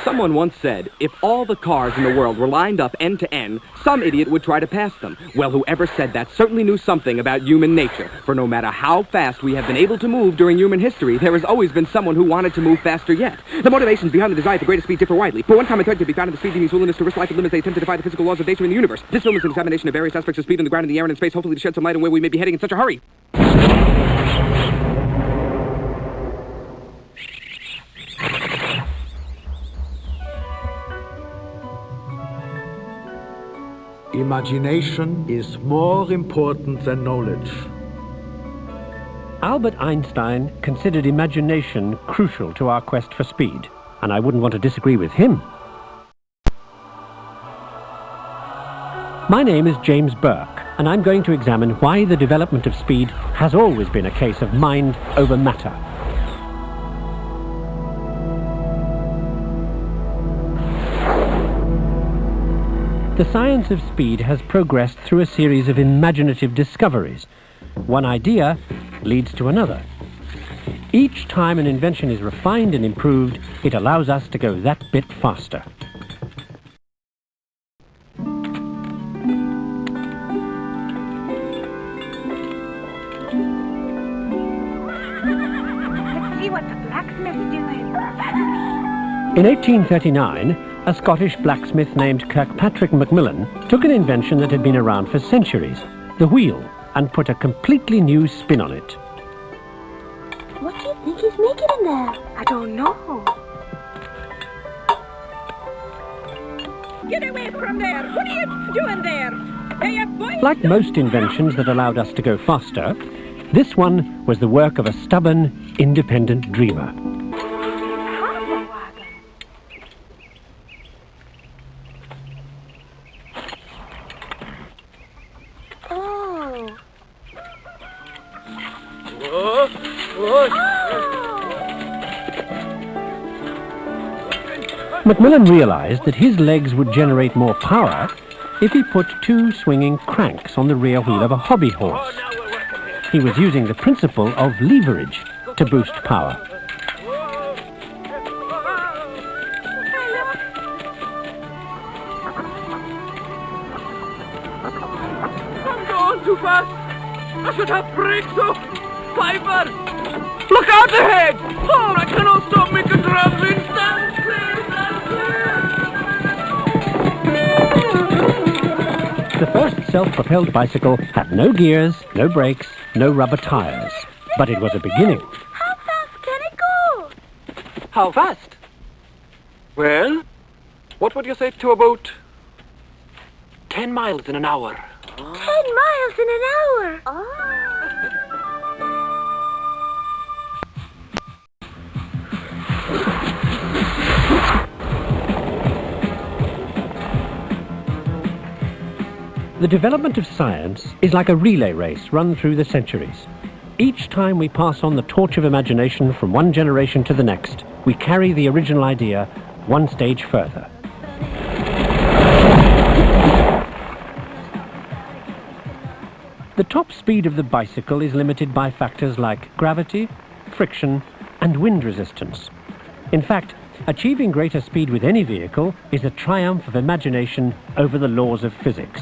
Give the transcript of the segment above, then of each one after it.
Someone once said, if all the cars in the world were lined up end to end, some idiot would try to pass them. Well, whoever said that certainly knew something about human nature. For no matter how fast we have been able to move during human history, there has always been someone who wanted to move faster yet. The motivations behind the desire at the greatest speed differ widely. But one common thread to be found in the speed demons' willingness to risk life and limits they attempt to defy the physical laws of nature and the universe. This film is an examination of various aspects of speed on the ground, in the air, and in space, hopefully to shed some light on where we may be heading in such a hurry. Imagination is more important than knowledge. Albert Einstein considered imagination crucial to our quest for speed, and I wouldn't want to disagree with him. My name is James Burke, and I'm going to examine why the development of speed has always been a case of mind over matter. The science of speed has progressed through a series of imaginative discoveries. One idea leads to another. Each time an invention is refined and improved, it allows us to go that bit faster. Let's see what the blacksmith's doing. In 1839, a Scottish blacksmith named Kirkpatrick Macmillan took an invention that had been around for centuries, the wheel, and put a completely new spin on it. What do you think he's making in there? I don't know. Get away from there! What are you doing there? Like most inventions that allowed us to go faster, this one was the work of a stubborn, independent dreamer. Macmillan realized that his legs would generate more power if he put two swinging cranks on the rear wheel of a hobby horse. He was using the principle of leverage to boost power. I'm going too fast. I should have brakes up. Piper! Look out ahead! Oh, I cannot stop making traveling. Stand clear, stand clear! The first self-propelled bicycle had no gears, no brakes, no rubber tires. But it was a beginning. How fast can it go? How fast? Well, what would you say to about 10 miles in an hour? 10 miles in an hour? Oh. The development of science is like a relay race run through the centuries. Each time we pass on the torch of imagination from one generation to the next, we carry the original idea one stage further. The top speed of the bicycle is limited by factors like gravity, friction, and wind resistance. In fact, achieving greater speed with any vehicle is a triumph of imagination over the laws of physics.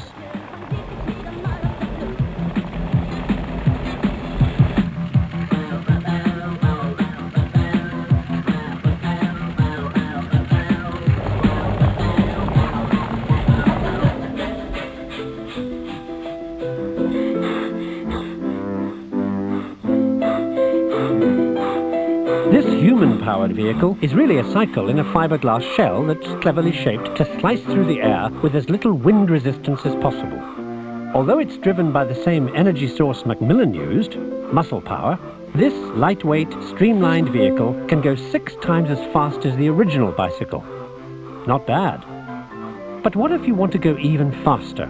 This human-powered vehicle is really a cycle in a fiberglass shell that's cleverly shaped to slice through the air with as little wind resistance as possible. Although it's driven by the same energy source Macmillan used, muscle power, this lightweight, streamlined vehicle can go 6 times as fast as the original bicycle. Not bad. But what if you want to go even faster?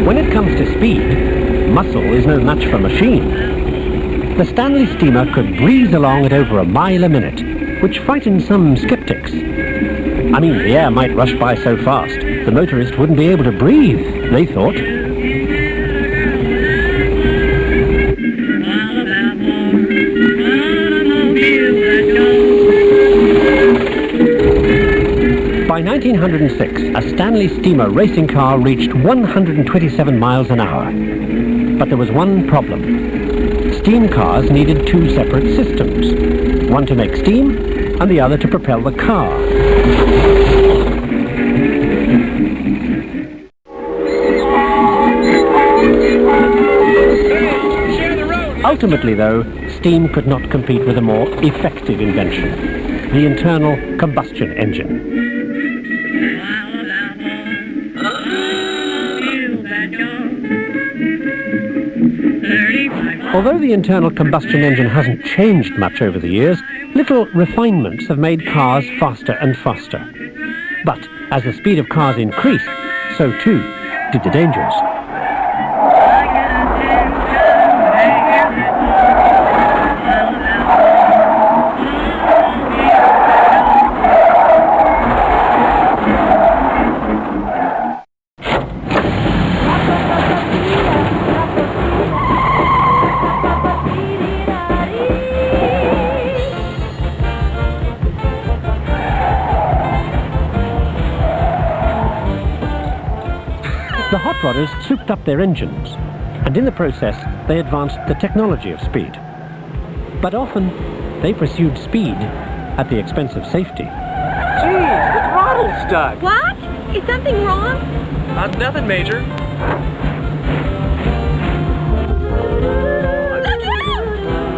When it comes to speed, muscle is no match for machine. The Stanley steamer could breeze along at over a mile a minute, which frightened some skeptics. I mean, the air might rush by so fast, the motorist wouldn't be able to breathe, they thought. By 1906, a Stanley steamer racing car reached 127 miles an hour. But there was one problem. Steam cars needed two separate systems, one to make steam and the other to propel the car. Ultimately, though, steam could not compete with a more effective invention, the internal combustion engine. Although the internal combustion engine hasn't changed much over the years, little refinements have made cars faster and faster. But as the speed of cars increased, so too did the dangers. The hot rodders souped up their engines, and in the process they advanced the technology of speed. But often they pursued speed at the expense of safety. Geez, the throttle's stuck. What? Is something wrong? Nothing major. Look out!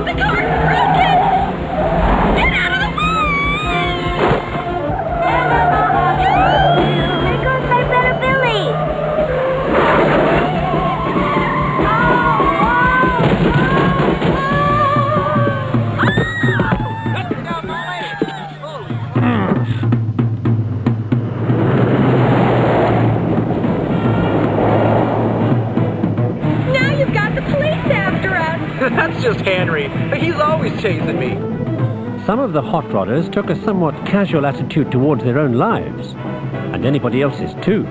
The car's broken! Get out of the way! There goes my brother Billy! That's just Henry. He's always chasing me. Some of the hot rodders took a somewhat casual attitude towards their own lives, and anybody else's too.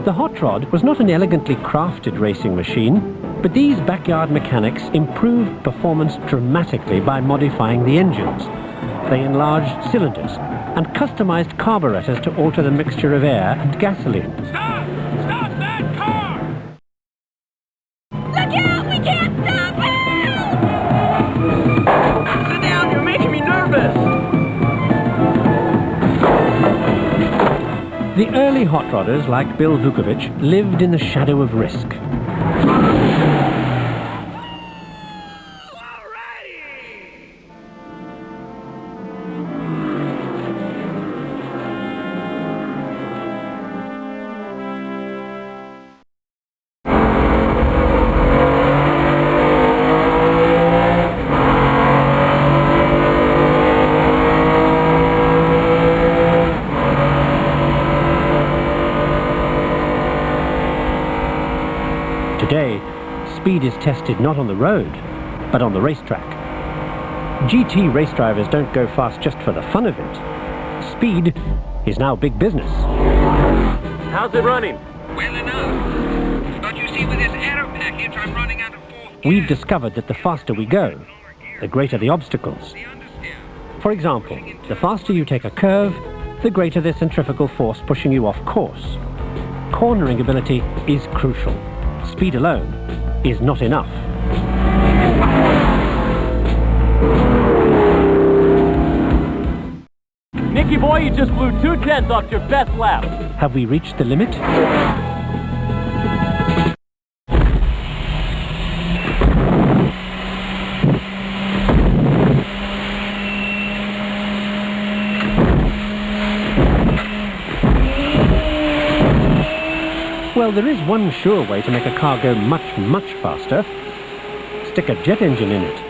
The hot rod was not an elegantly crafted racing machine, but these backyard mechanics improved performance dramatically by modifying the engines. They enlarged cylinders and customized carburetors to alter the mixture of air and gasoline. Stop! Stop that car! Look out! We can't stop him! Sit down, you're making me nervous. The early hot rodders, like Bill Vukovich, lived in the shadow of risk. Today, speed is tested not on the road, but on the racetrack. GT race drivers don't go fast just for the fun of it. Speed is now big business. How's it running? Well enough. But you see, with this aero package, I'm running out of fourth gear. We've discovered that the faster we go, the greater the obstacles. For example, the faster you take a curve, the greater the centrifugal force pushing you off course. Cornering ability is crucial. Speed alone is not enough. Nicky boy, you just blew 2/10 off your best lap. Have we reached the limit? Well, there is one sure way to make a car go much, much faster. Stick a jet engine in it.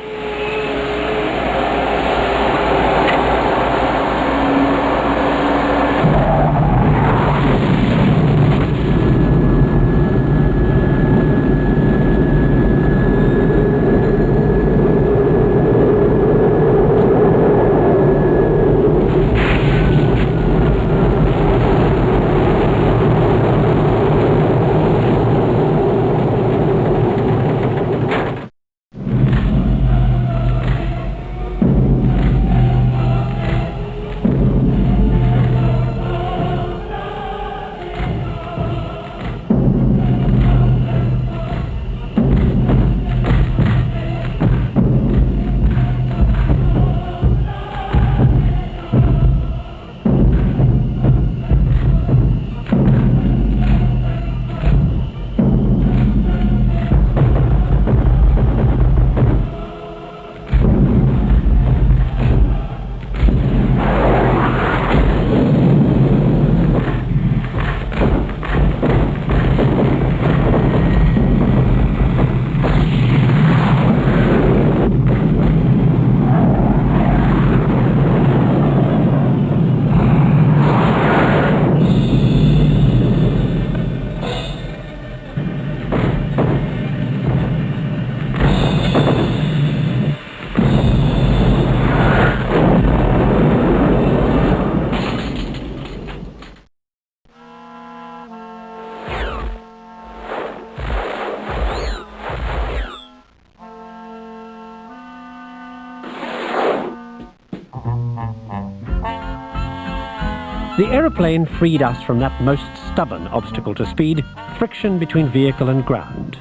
The aeroplane freed us from that most stubborn obstacle to speed, friction between vehicle and ground.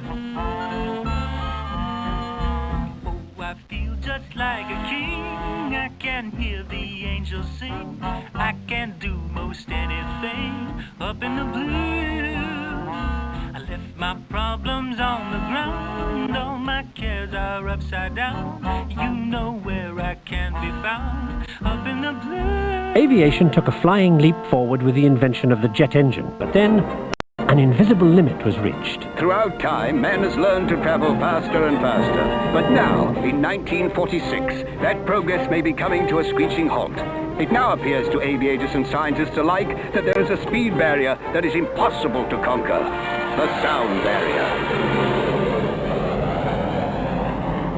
Oh, I feel just like a king. I can hear the angels sing. I can do most anything up in the blue. I left my problems on the ground. All my cares are upside down. You know where I can be found, up in the blue. Aviation took a flying leap forward with the invention of the jet engine, but then an invisible limit was reached. Throughout time, man has learned to travel faster and faster. But now, in 1946, that progress may be coming to a screeching halt. It now appears to aviators and scientists alike that there is a speed barrier that is impossible to conquer. The sound barrier.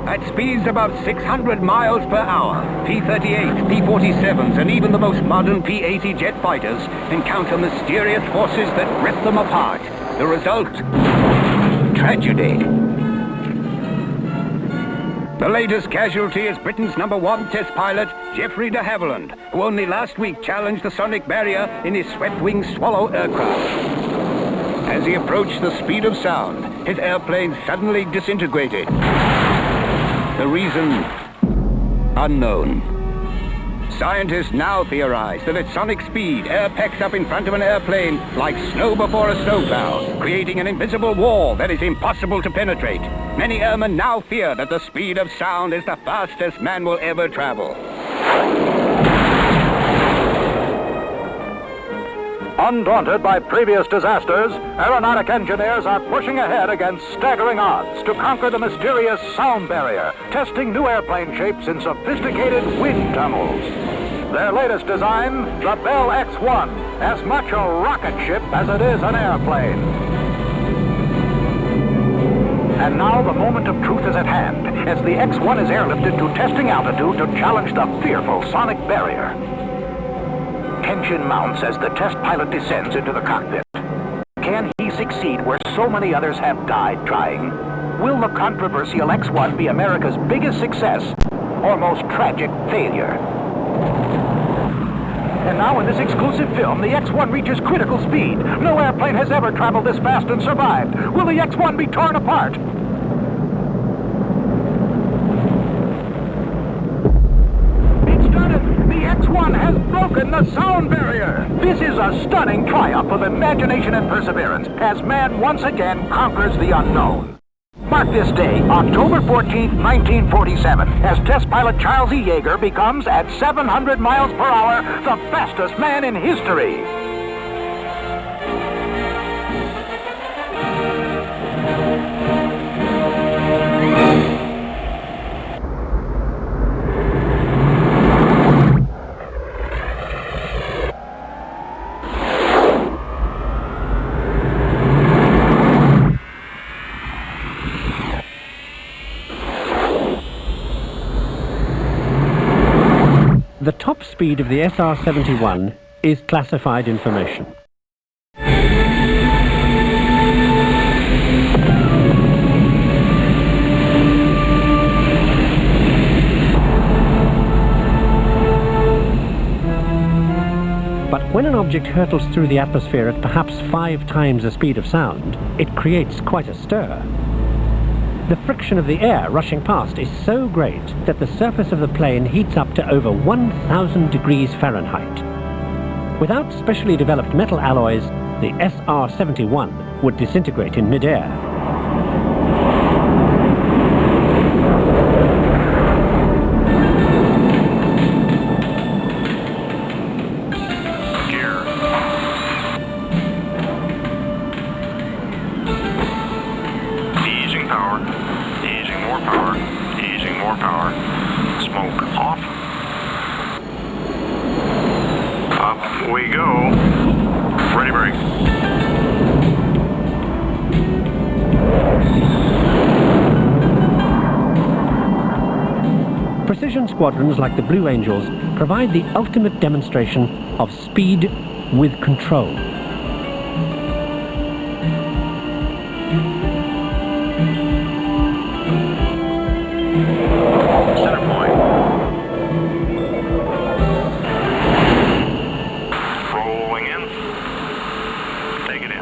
At speeds above 600 miles per hour, P-38, P-47s, and even the most modern P-80 jet fighters encounter mysterious forces that rip them apart. The result? Tragedy. The latest casualty is Britain's #1 test pilot, Geoffrey de Havilland, who only last week challenged the sonic barrier in his swept-wing Swallow aircraft. As he approached the speed of sound, his airplane suddenly disintegrated. The reason? Unknown. Scientists now theorize that at sonic speed, air packs up in front of an airplane like snow before a snowplow, creating an invisible wall that is impossible to penetrate. Many airmen now fear that the speed of sound is the fastest man will ever travel. Undaunted by previous disasters, aeronautic engineers are pushing ahead against staggering odds to conquer the mysterious sound barrier, testing new airplane shapes in sophisticated wind tunnels. Their latest design, the Bell X-1, as much a rocket ship as it is an airplane. And now the moment of truth is at hand, as the X-1 is airlifted to testing altitude to challenge the fearful sonic barrier. Tension mounts as the test pilot descends into the cockpit. Can he succeed where so many others have died trying? Will the controversial X-1 be America's biggest success or most tragic failure? And now in this exclusive film, the X-1 reaches critical speed. No airplane has ever traveled this fast and survived. Will the X-1 be torn apart? The X-1 has broken the sound barrier. This is a stunning triumph of imagination and perseverance as man once again conquers the unknown. Mark this day, October 14th, 1947, as test pilot Charles E. Yeager becomes, at 700 miles per hour, the fastest man in history. top speed of the SR-71 is classified information. But when an object hurtles through the atmosphere at perhaps 5 times the speed of sound, it creates quite a stir. The friction of the air rushing past is so great that the surface of the plane heats up to over 1,000 degrees Fahrenheit. Without specially developed metal alloys, the SR-71 would disintegrate in mid-air. Precision squadrons like the Blue Angels provide the ultimate demonstration of speed with control. Center point. Rolling in. Take it in.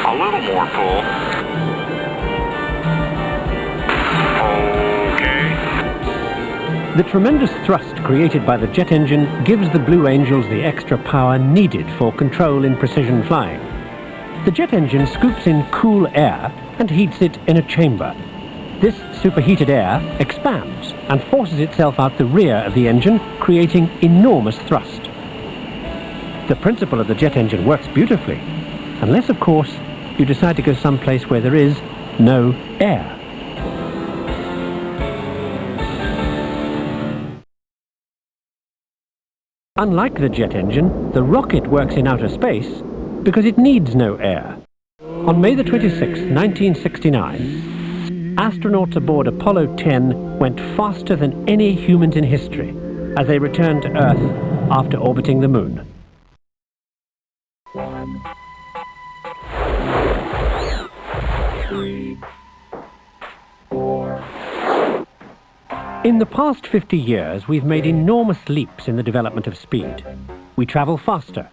A little more pull. Okay. The tremendous thrust created by the jet engine gives the Blue Angels the extra power needed for control in precision flying. The jet engine scoops in cool air and heats it in a chamber. This superheated air expands and forces itself out the rear of the engine, creating enormous thrust. The principle of the jet engine works beautifully, unless, of course, you decide to go someplace where there is no air. Unlike the jet engine, the rocket works in outer space because it needs no air. On May the 26th, 1969, astronauts aboard Apollo 10 went faster than any humans in history as they returned to Earth after orbiting the Moon. In the past 50 years, we've made enormous leaps in the development of speed. We travel faster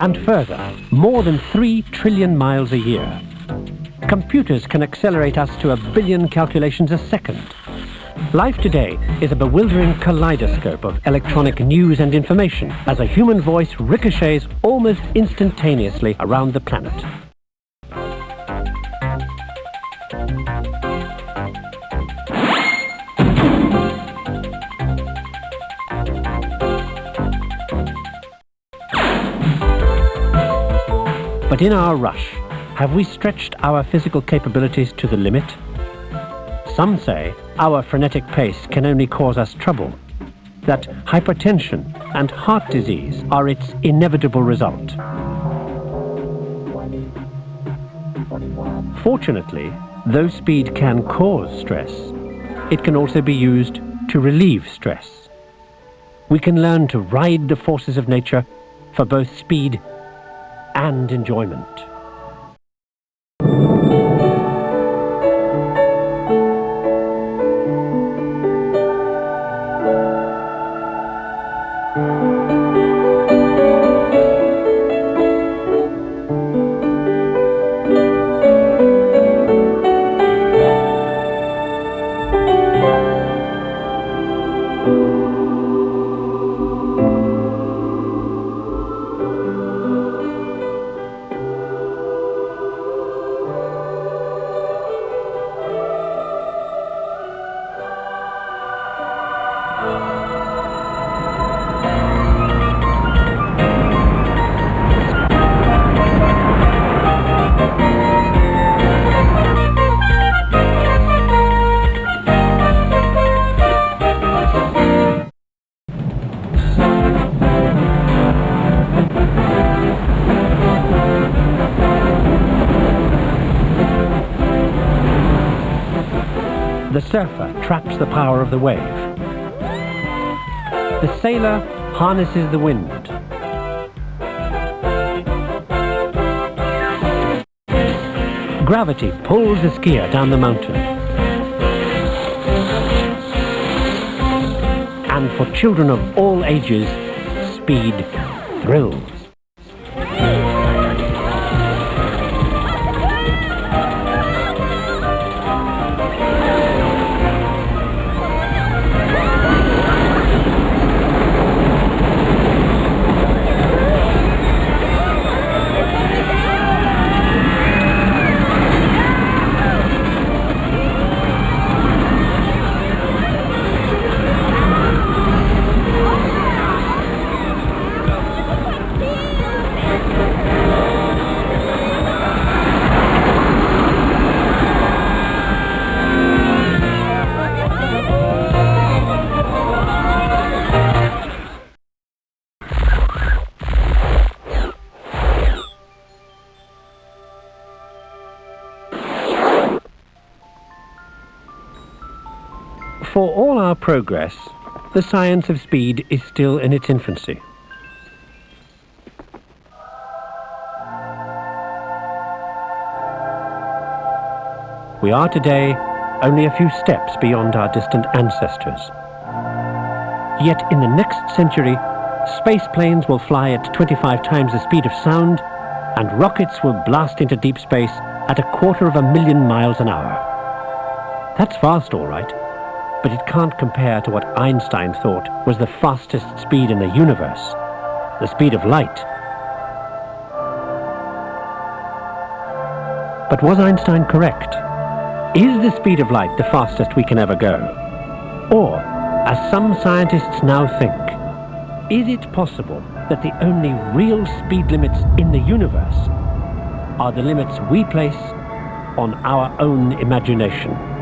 and further, more than 3 trillion miles a year. Computers can accelerate us to 1 billion calculations a second. Life today is a bewildering kaleidoscope of electronic news and information as a human voice ricochets almost instantaneously around the planet. But in our rush, have we stretched our physical capabilities to the limit? Some say our frenetic pace can only cause us trouble, that hypertension and heart disease are its inevitable result. Fortunately, though speed can cause stress, it can also be used to relieve stress. We can learn to ride the forces of nature for both speed and enjoyment. The surfer traps the power of the wave. The sailor harnesses the wind. Gravity pulls the skier down the mountain. And for children of all ages, speed thrills. For all our progress, the science of speed is still in its infancy. We are today only a few steps beyond our distant ancestors. Yet in the next century, space planes will fly at 25 times the speed of sound, and rockets will blast into deep space at 250,000 miles an hour. That's fast, all right. But it can't compare to what Einstein thought was the fastest speed in the universe, the speed of light. But was Einstein correct? Is the speed of light the fastest we can ever go? Or, as some scientists now think, is it possible that the only real speed limits in the universe are the limits we place on our own imagination?